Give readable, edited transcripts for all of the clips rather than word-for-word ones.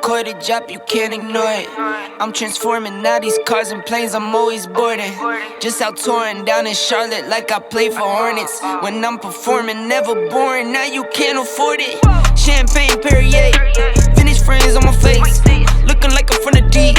record a drop, you can't ignore it. I'm transforming now these cars and planes, I'm always boarding. Just out touring down in Charlotte like I play for Hornets. When I'm performing, never boring, now you can't afford it. Champagne Perrier, vintage friends on my face, looking like I'm from the deep.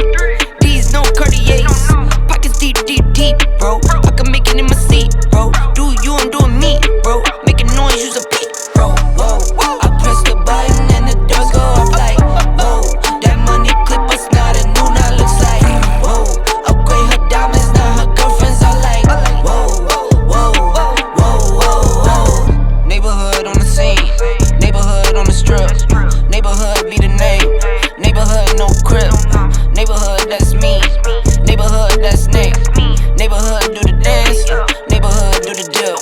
These no Cartiers, pockets deep, deep, deep, bro. I can make it in my seat, bro. Do you, I'm doing me, bro. Making noise, use a beat, bro. Whoa, I press the button and the doors go off like, whoa. That money clip us now, the new now looks like, whoa. Upgrade her diamonds, now her girlfriends are like, whoa, whoa, whoa. Neighborhood on the scene, neighborhood on the strip. Neighborhood be the name, neighborhood no crib. Neighborhood that's me, neighborhood that's Nick. Neighborhood do the dance, neighborhood do the dip.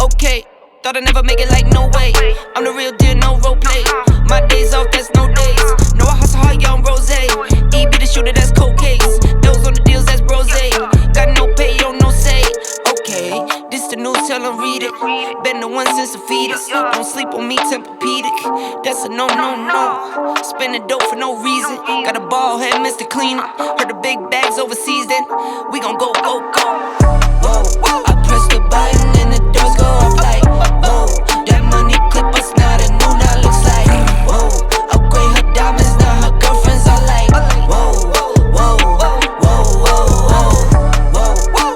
Okay, thought I'd never make it like no way. I'm the real deal, no role play. My days off, that's no days. No, I hustle hard, young rose. E be the shooter, that's cold case. Those on the deals, that's brose. Got no pay, yo, no say. Okay, this the news, tell them read it. Been the one since the fetus. Don't sleep on me, Tempur-Pedic. That's a no, no, no. Spending dope for no reason. Got a bald head, Mr. Cleaner. Heard the big bags overseas, then we gon' go, go, go. Whoa, I press the button and the doors go off like, whoa. That money clip us now, the new now looks like, whoa. Upgrade her diamonds, now her girlfriends are like, whoa, whoa, whoa.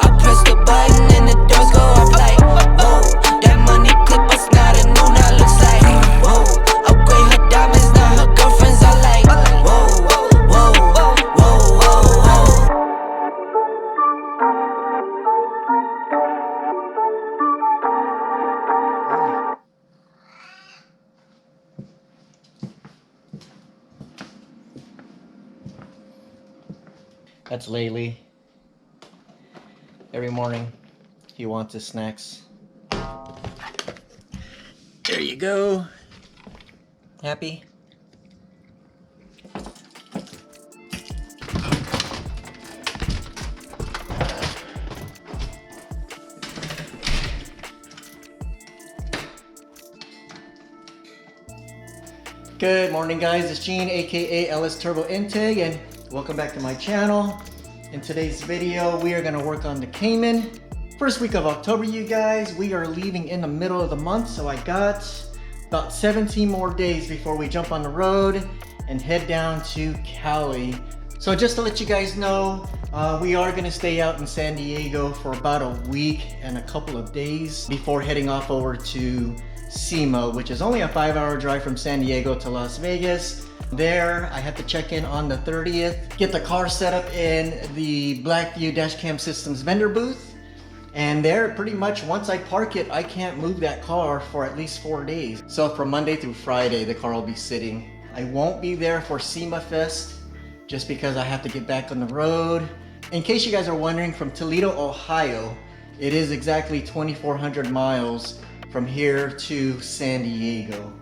I press the button and the doors go off like, whoa. That money clip us now, the new now looks like, whoa. Upgrade her diamonds, now her girlfriends are like, whoa, whoa, whoa. That's Laylee. Every morning he wants his snacks. There you go. Happy? Good morning guys, it's Gene aka LS Turbo Intake and welcome back to my channel. In today's video we are going to work on the Cayman. First week of October you guys, we are leaving in the middle of the month, so I got about 17 more days before we jump on the road and head down to Cali. So just to let you guys know, we are going to stay out in San Diego for about a week and a couple of days before heading off over to Sema, which is only a 5-hour drive from San Diego to Las Vegas. There, I have to check in on the 30th, get the car set up in the Blackview Dashcam Systems vendor booth. And there, pretty much once I park it, I can't move that car for at least 4 days. So from Monday through Friday, the car will be sitting. I won't be there for Sema Fest just because I have to get back on the road. In case you guys are wondering, from Toledo, Ohio, it is exactly 2,400 miles from here to San Diego.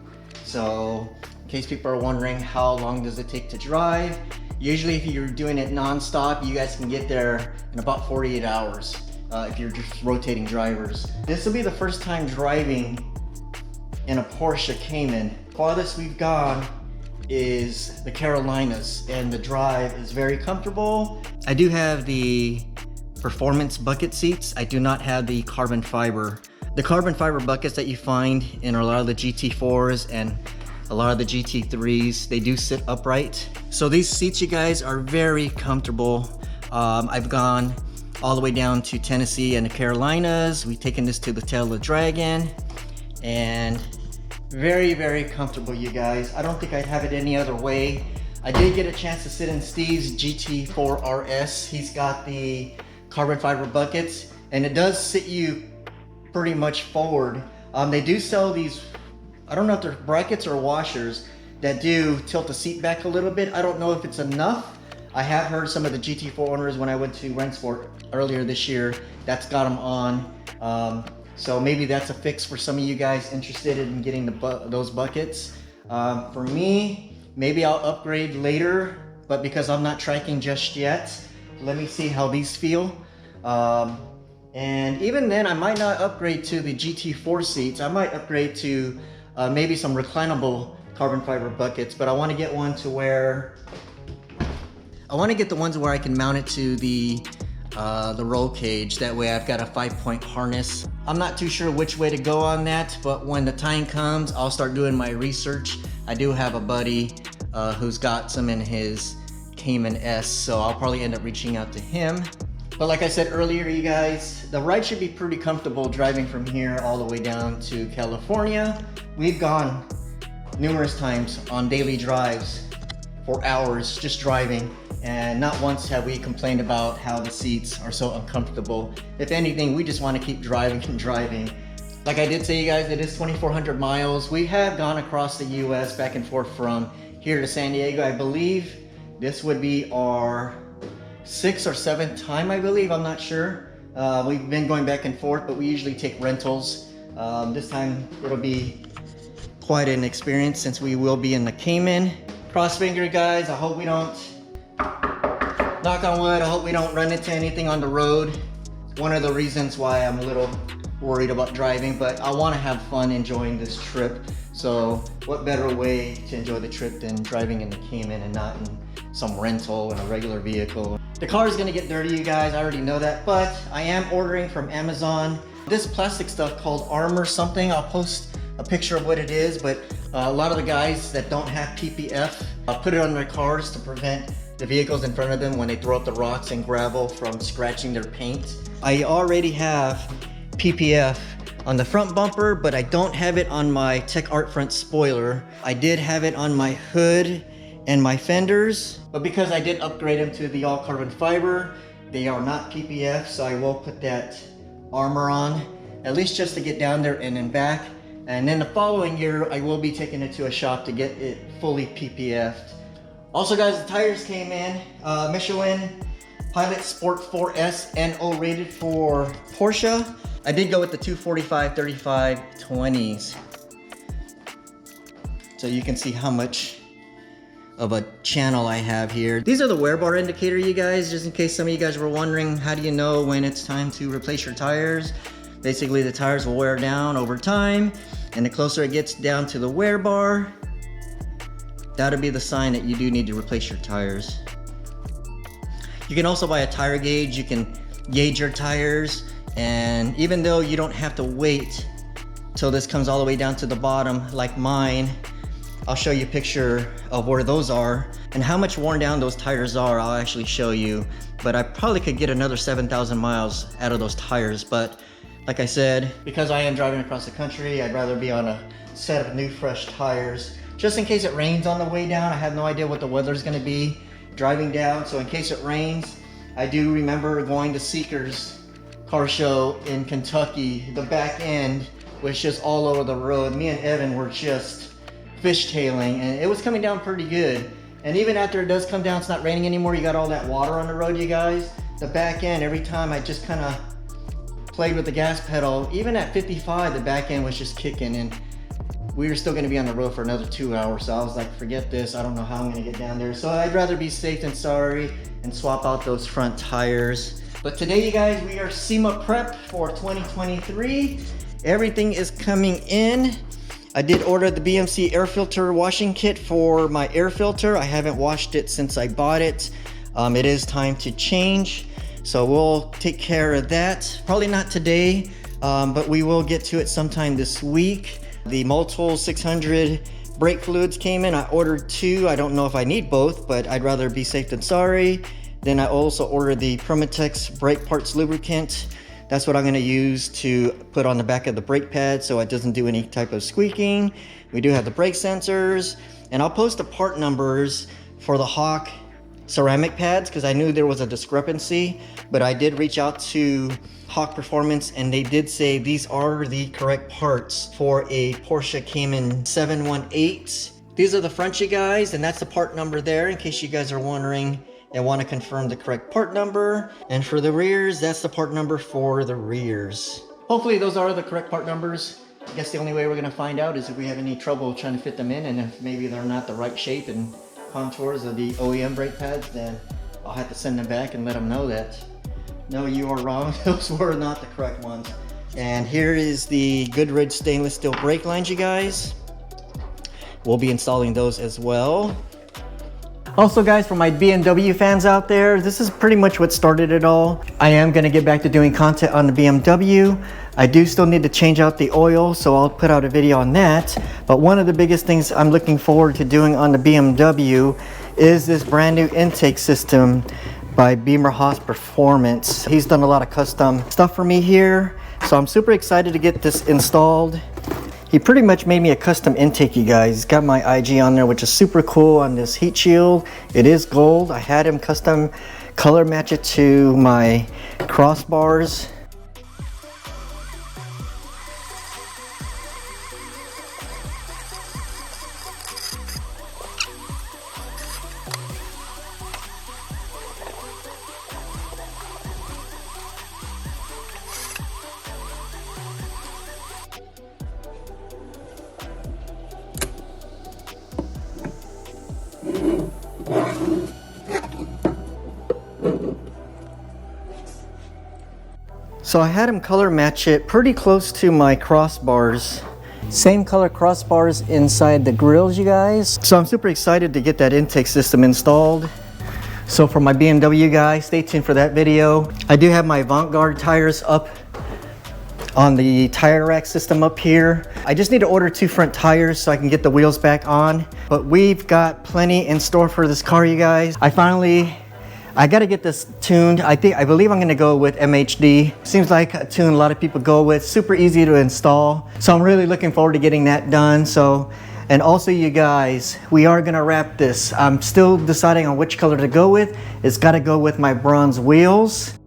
So in case people are wondering how long does it take to drive, usually if you're doing it non-stop, you guys can get there in about 48 hours if you're just rotating drivers. This will be the first time driving in a Porsche Cayman. Farthest we've gone is the Carolinas and the drive is very comfortable. I do have the performance bucket seats. I do not have the carbon fiber. The carbon fiber buckets that you find in a lot of the GT4s and a lot of the GT3s, they do sit upright. So these seats, you guys, are very comfortable. I've gone all the way down to Tennessee and the Carolinas. We've taken this to the Tail of the Dragon and very, very comfortable, you guys. I don't think I'd have it any other way. I did get a chance to sit in Steve's GT4 RS. He's got the carbon fiber buckets and it does sit you pretty much forward. They do sell these, I don't know if they're brackets or washers that do tilt the seat back a little bit. I don't know if it's enough. I have heard some of the GT4 owners when I went to Rentsport earlier this year, that's got them on. So maybe that's a fix for some of you guys interested in getting those buckets. For me, maybe I'll upgrade later, but because I'm not tracking just yet, let me see how these feel. And even then, I might not upgrade to the GT4 seats. I might upgrade to maybe some reclinable carbon fiber buckets, but I want to get one to where I want to get the ones where I can mount it to the roll cage. That way I've got a 5-point harness. I'm not too sure which way to go on that, but when the time comes, I'll start doing my research. I do have a buddy who's got some in his Cayman S, so I'll probably end up reaching out to him. But like I said earlier, you guys, the ride should be pretty comfortable driving from here all the way down to California. We've gone numerous times on daily drives for hours just driving, and not once have we complained about how the seats are so uncomfortable. If anything, we just want to keep driving and driving. Like I did say, you guys, it is 2,400 miles. We have gone across the US back and forth from here to San Diego. I believe this would be our 6th or 7th time, I believe. I'm not sure. We've been going back and forth, but we usually take rentals. This time it'll be quite an experience since we will be in the Cayman. Cross finger, guys. I hope we don't, knock on wood, I hope we don't run into anything on the road. One of the reasons why I'm a little worried about driving, but I want to have fun enjoying this trip. So what better way to enjoy the trip than driving in the Cayman and not in some rental in a regular vehicle. The car is gonna get dirty, you guys, I already know that, but I am ordering from Amazon this plastic stuff called armor something. I'll post a picture of what it is, but a lot of the guys that don't have PPF put it on their cars to prevent the vehicles in front of them when they throw up the rocks and gravel from scratching their paint. I already have PPF on the front bumper, but I don't have it on my Tech Art front spoiler. I did have it on my hood and my fenders, but because I did upgrade them to the all carbon fiber, they are not PPF, so I will put that armor on, at least just to get down there and then back. And then the following year, I will be taking it to a shop to get it fully PPF'd. Also, guys, the tires came in. Michelin Pilot Sport 4S NO rated for Porsche. I did go with the 245/35 20s. So you can see how much of a channel I have here. These are the wear bar indicator, you guys, just in case some of you guys were wondering, how do you know when it's time to replace your tires? Basically, the tires will wear down over time, and the closer it gets down to the wear bar, that'll be the sign that you do need to replace your tires. You can also buy a tire gauge. You can gauge your tires, and even though you don't have to wait till this comes all the way down to the bottom like mine, I'll show you a picture of where those are and how much worn down those tires are. I'll actually show you, but I probably could get another 7,000 miles out of those tires. But like I said, because I am driving across the country, I'd rather be on a set of new fresh tires just in case it rains on the way down. I have no idea what the weather's going to be driving down, so in case it rains, I do remember going to Seeker's car show in Kentucky. The back end was just all over the road. Me and Evan were just fishtailing, and it was coming down pretty good. And even after it does come down, it's not raining anymore, you got all that water on the road, you guys. The back end, every time I just kind of played with the gas pedal, even at 55, the back end was just kicking, and we were still going to be on the road for another 2 hours. So I was like, forget this, I don't know how I'm going to get down there. So I'd rather be safe than sorry and swap out those front tires. But today, you guys, we are Sema prep for 2023. Everything is coming in. I did order the BMC air filter washing kit for my air filter. I haven't washed it since I bought it. It is time to change, so we'll take care of that. Probably not today, but we will get to it sometime this week. The Multiple 600 brake fluids came in. I ordered 2. I don't know if I need both, but I'd rather be safe than sorry. Then I also ordered the Permatex brake parts lubricant. That's what I'm going to use to put on the back of the brake pad so it doesn't do any type of squeaking. We do have the brake sensors, and I'll post the part numbers for the Hawk ceramic pads because I knew there was a discrepancy, but I did reach out to Hawk Performance and they did say these are the correct parts for a Porsche Cayman 718. These are the front, you guys, and that's the part number there in case you guys are wondering and want to confirm the correct part number. And for the rears, that's the part number for the rears. Hopefully those are the correct part numbers. I guess the only way we're going to find out is if we have any trouble trying to fit them in, and if maybe they're not the right shape and contours of the OEM brake pads, then I'll have to send them back and let them know that, no, you are wrong, those were not the correct ones. And here is the Goodrich stainless steel brake lines, you guys. we'll be installing those as well. Also guys, for my BMW fans out there, this is pretty much what started it all. I am gonna get back to doing content on the BMW. I do still need to change out the oil, so I'll put out a video on that. But one of the biggest things I'm looking forward to doing on the BMW is this brand new intake system by Beamer Haas Performance. He's done a lot of custom stuff for me here, so I'm super excited to get this installed. He pretty much made me a custom intake, you guys. He's got my IG on there, which is super cool on this heat shield. It is gold. I had him custom color match it to my crossbars. So I had him color match it pretty close to my crossbars. Same color crossbars inside the grills, you guys. So I'm super excited to get that intake system installed. So for my BMW guys, stay tuned for that video. I do have my Avant-Garde tires up on the tire rack system up here. I just need to order 2 front tires so I can get the wheels back on. But we've got plenty in store for this car, you guys. I gotta get this tuned. I believe I'm gonna go with MHD. Seems like a tune a lot of people go with. Super easy to install. So I'm really looking forward to getting that done. And also you guys, we are gonna wrap this. I'm still deciding on which color to go with. It's gotta go with my bronze wheels.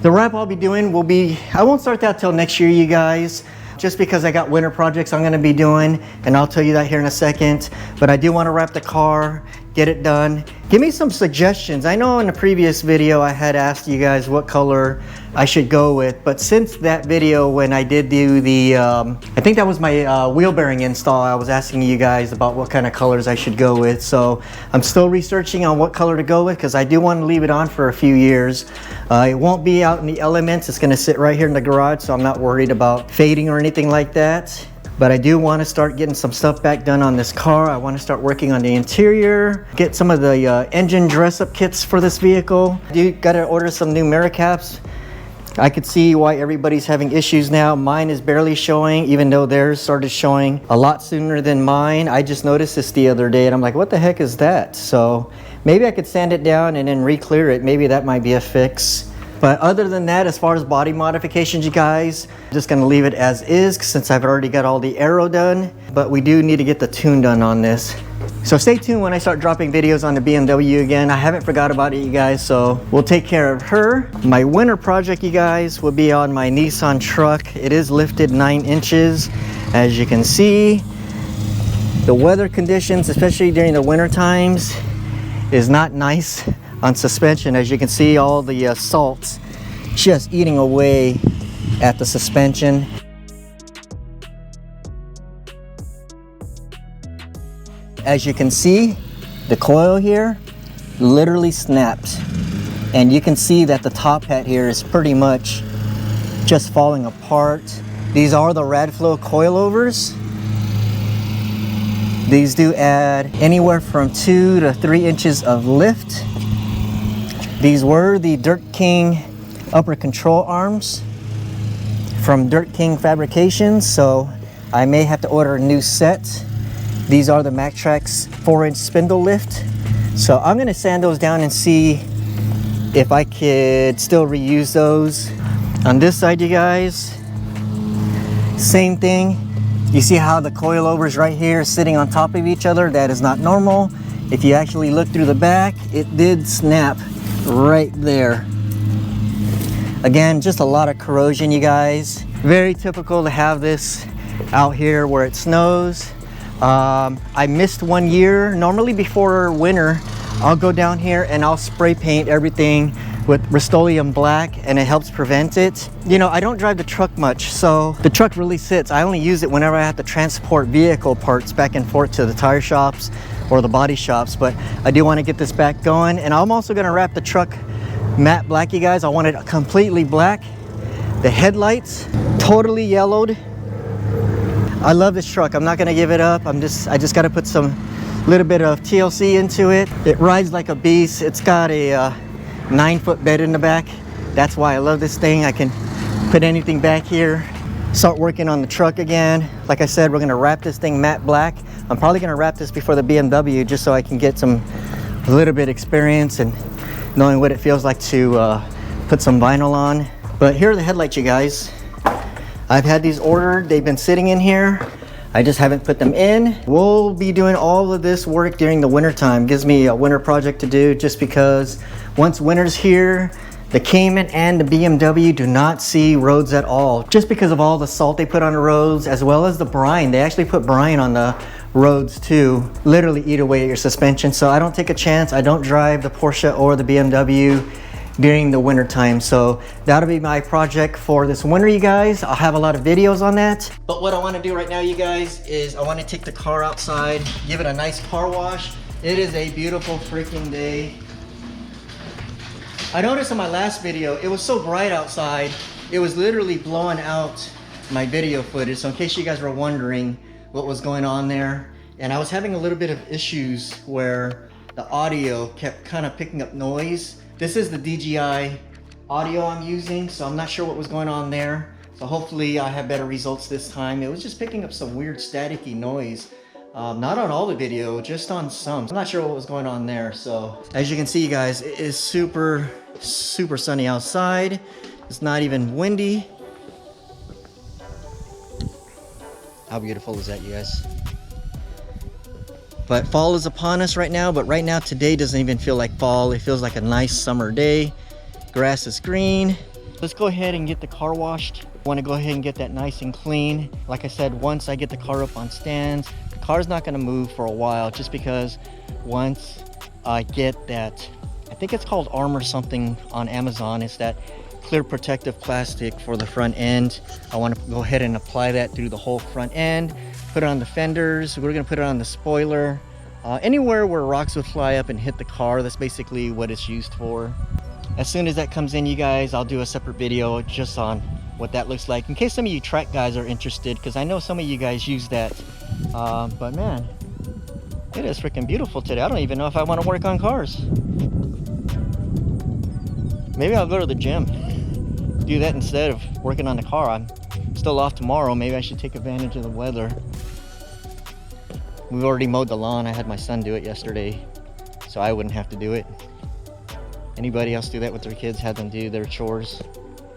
The wrap I'll be doing will be, I won't start that till next year, you guys. Just because I got winter projects I'm gonna be doing, and I'll tell you that here in a second. But I do wanna wrap the car, get it done. Give me some suggestions. I know in the previous video I had asked you guys what color I should go with, but since that video when I did do the, I think that was my wheel bearing install, I was asking you guys about what kind of colors I should go with. So I'm still researching on what color to go with because I do want to leave it on for a few years. It won't be out in the elements. It's gonna sit right here in the garage, so I'm not worried about fading or anything like that. But I do want to start getting some stuff back done on this car. I want to start working on the interior, get some of the engine dress-up kits for this vehicle. You got to order some new mirror caps. I could see why everybody's having issues now. Mine is barely showing, even though theirs started showing a lot sooner than mine. I just noticed this the other day and I'm like, what the heck is that? So maybe I could sand it down and then re-clear it. Maybe that might be a fix. But other than that, as far as body modifications, you guys, I'm just gonna leave it as is since I've already got all the aero done. But we do need to get the tune done on this. So stay tuned when I start dropping videos on the BMW again. I haven't forgot about it, you guys, so we'll take care of her. My winter project, you guys, will be on my Nissan truck. It is lifted 9 inches. As you can see, the weather conditions, especially during the winter times, is not nice on suspension. As you can see, all the salt just eating away at the suspension. As you can see, the coil here literally snapped, and you can see that the top hat here is pretty much just falling apart. These are the Radflow coilovers. These do add anywhere from 2 to 3 inches of lift. These were the Dirt King upper control arms from Dirt King Fabrications, so I may have to order a new set. These are the MacTrax 4-inch spindle lift. So I'm gonna sand those down and see if I could still reuse those. On this side, you guys, same thing. You see how the coilovers right here sitting on top of each other? That is not normal. If you actually look through the back, it did snap right there. Again, just a lot of corrosion, you guys. Very typical to have this out here where it snows. I missed 1 year. Normally before winter, I'll go down here and I'll spray paint everything with Rust-Oleum black, and it helps prevent it. You know, I don't drive the truck much, so the truck really sits. I only use it whenever I have to transport vehicle parts back and forth to the tire shops or the body shops. But I do want to get this back going, and I'm also going to wrap the truck matte black, you guys. I want it completely black. The headlights totally yellowed. I love this truck. I'm not gonna give it up. I just gotta put some little bit of TLC into it. It rides like a beast. It's got a 9-foot bed in the back. That's why I love this thing. I can put anything back here. Start working on the truck again. Like I said, we're gonna wrap this thing matte black. I'm probably gonna wrap this before the BMW just so I can get a little bit experience and knowing what it feels like to put some vinyl on. But here are the headlights, you guys. I've had these ordered. They've been sitting in here. I just haven't put them in. We'll be doing all of this work during the winter time. Gives me a winter project to do just because once winter's here, the Cayman and the BMW do not see roads at all. Just because of all the salt they put on the roads, as well as the brine. They actually put brine on the roads too. Literally eat away at your suspension. So I don't take a chance. I don't drive the Porsche or the BMW during the winter time. So that'll be my project for this winter, you guys. I'll have a lot of videos on that. But what I want to do right now, you guys, is I want to take the car outside, give it a nice car wash. It is a beautiful freaking day. I noticed in my last video, it was so bright outside, it was literally blowing out my video footage. So in case you guys were wondering what was going on there, and I was having a little bit of issues where the audio kept kind of picking up noise. This is the DJI audio I'm using, so I'm not sure what was going on there. So hopefully I have better results this time. It was just picking up some weird staticky noise. Not on all the video, just on some. I'm not sure what was going on there. So as you can see, you guys, it is super sunny outside. It's not even windy. How beautiful is that, you guys? But fall is upon us right now, but right now today doesn't even feel like fall. It feels like a nice summer day. Grass is green. Let's go ahead and get the car washed. I want to go ahead and get that nice and clean. Like I said, once I get the car up on stands, the car's not going to move for a while, just because once I get that, I think it's called Armor something on Amazon. It's that clear protective plastic for the front end. I want to go ahead and apply that through the whole front end, put it on the fenders. We're going to put it on the spoiler. Anywhere where rocks would fly up and hit the car, that's basically what it's used for. As soon as that comes in, you guys, I'll do a separate video just on what that looks like, in case some of you track guys are interested, because I know some of you guys use that. But man, it is freaking beautiful today. I don't even know if I want to work on cars. Maybe I'll go to the gym, do that instead of working on the car. I'm still off tomorrow. Maybe I should take advantage of the weather. We've already mowed the lawn. I had my son do it yesterday, so I wouldn't have to do it. Anybody else do that with their kids? Have them do their chores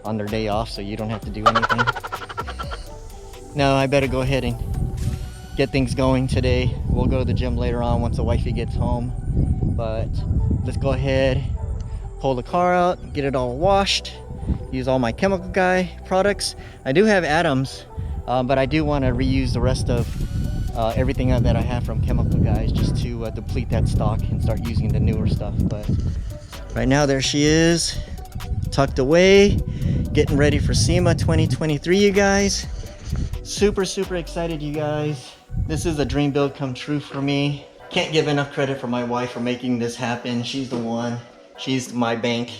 on their day off so you don't have to do anything? No, I better go ahead and get things going today. We'll go to the gym later on once the wifey gets home. But let's go ahead, pull the car out, get it all washed, use all my chemical guy products. I do have Adams, but I do want to reuse the rest of everything that I have from Chemical Guys, just to deplete that stock and start using the newer stuff. But right now, there she is, tucked away, getting ready for Sema 2023, you guys. Super excited, you guys. This is a dream build come true for me. Can't give enough credit for my wife for making this happen. She's the one. She's my bank.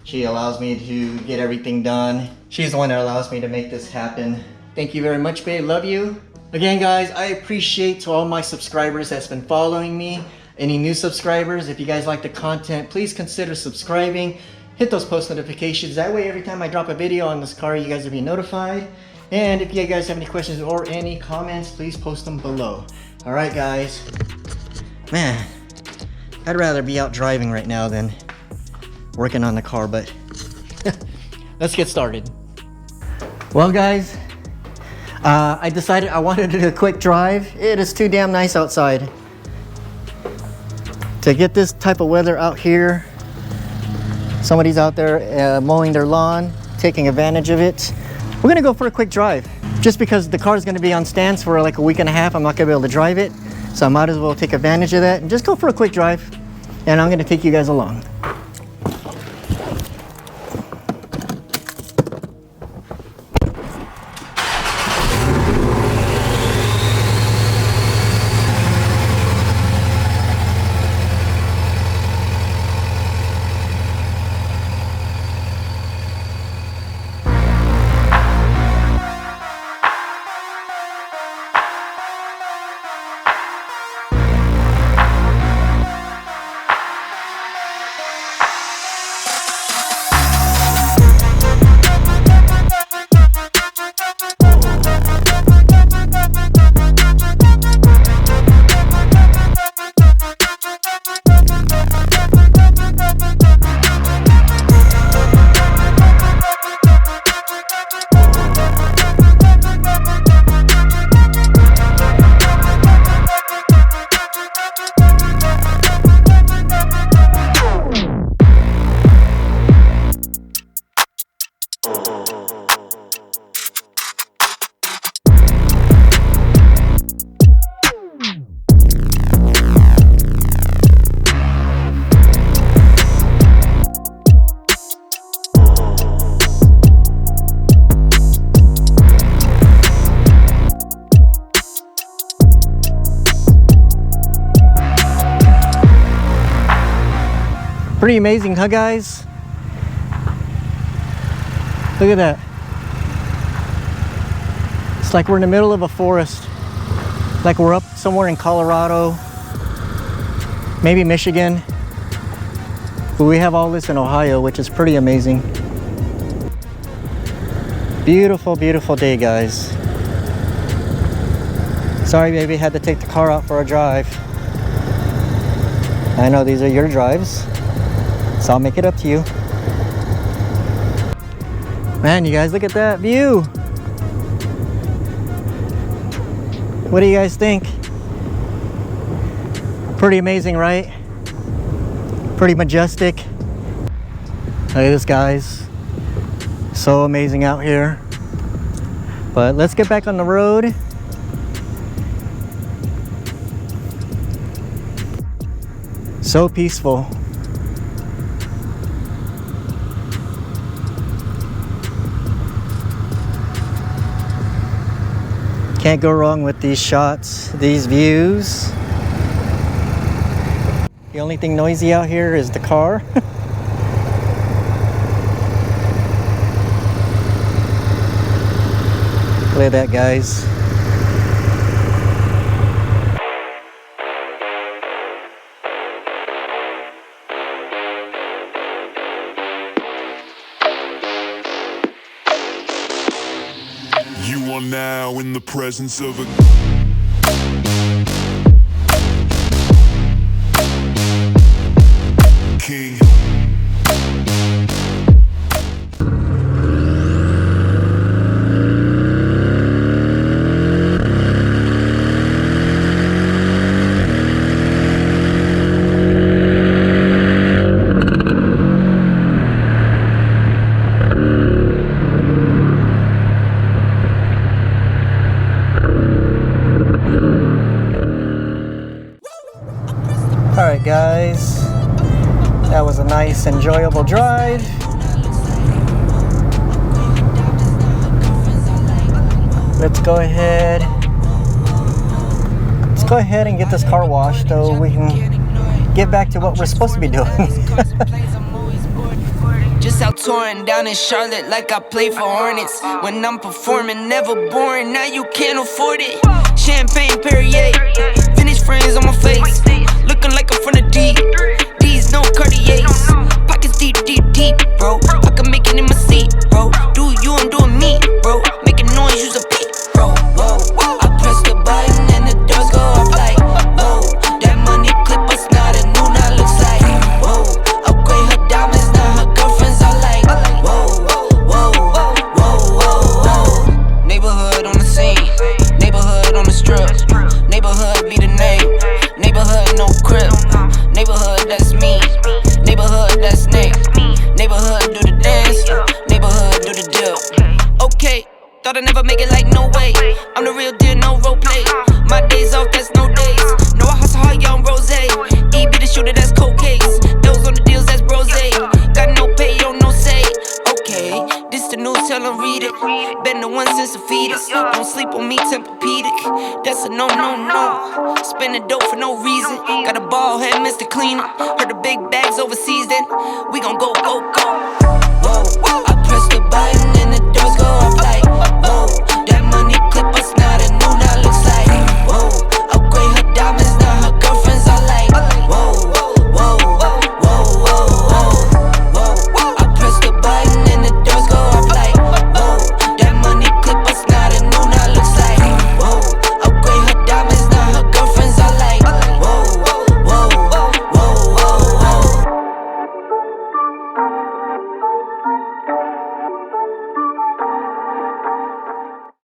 She allows me to get everything done. She's the one that allows me to make this happen. Thank you very much, babe. Love you. Again, guys, I appreciate to all my subscribers that's been following me. Any new subscribers, if you guys like the content, please consider subscribing. Hit those post notifications. That way, every time I drop a video on this car, you guys will be notified. And if you guys have any questions or any comments, please post them below. All right, guys. Man, I'd rather be out driving right now than working on the car, but let's get started. Well, guys, I decided I wanted to do a quick drive. It is too damn nice outside. To get this type of weather out here, somebody's out there mowing their lawn, taking advantage of it. We're gonna go for a quick drive. Just because the car is gonna be on stands for like a week and a half, I'm not gonna be able to drive it. So I might as well take advantage of that and just go for a quick drive. And I'm gonna take you guys along. Pretty amazing, huh guys? Look at that. It's like we're in the middle of a forest. Like we're up somewhere in Colorado, maybe Michigan. But we have all this in Ohio, which is pretty amazing. Beautiful, beautiful day, guys. Sorry, baby, had to take the car out for a drive. I know these are your drives, so I'll make it up to you. Man, you guys, look at that view. What do you guys think? Pretty amazing, right? Pretty majestic. Look at this, guys. So amazing out here. But let's get back on the road. So peaceful. Can't go wrong with these shots, these views. The only thing noisy out here is the car. Look at that, guys. You are now in the presence of a king. Alright guys, that was a nice enjoyable drive. Let's go ahead and get this car washed so we can get back to what we're supposed to be doing. Just out touring down in Charlotte like I play for Hornets. When I'm performing, never boring, now you can't afford it. Champagne Perrier, finished friends on my face. Looking like I'm from the deep. These no Cartiers. Pockets deep, deep, deep, bro. I can make it in my seat, bro. Do you, I'm doing me, bro. Making noise, use a beat, bro. Whoa, whoa. I press the button and the doors go off like, whoa. That money clip us now, the new now looks like, whoa. Upgrade her diamonds, now her girlfriends are like, whoa, whoa, whoa, whoa, whoa. Neighborhood on the scene, neighborhood on the strip. Neighborhood be the name, neighborhood no crib. Neighborhood that's me, neighborhood that's Nick. Neighborhood do the dance, neighborhood do the deal. Okay, thought I'd never make it like no way. I'm the real deal, no role play. My days off, that's no days. No, I hustle hard, young rose. E be the shooter, that's cold case. Those on the deals, that's brose. Got no pay, yo, no say. Okay, this the news, tell them read it. Been the one since the fetus. Don't sleep on me, Tempur-Pedic. That's a no, no, no. Spending dope for no reason. Got a ball head, Mr. Cleaner. Heard the big bags overseas, then we gon' go, go, go.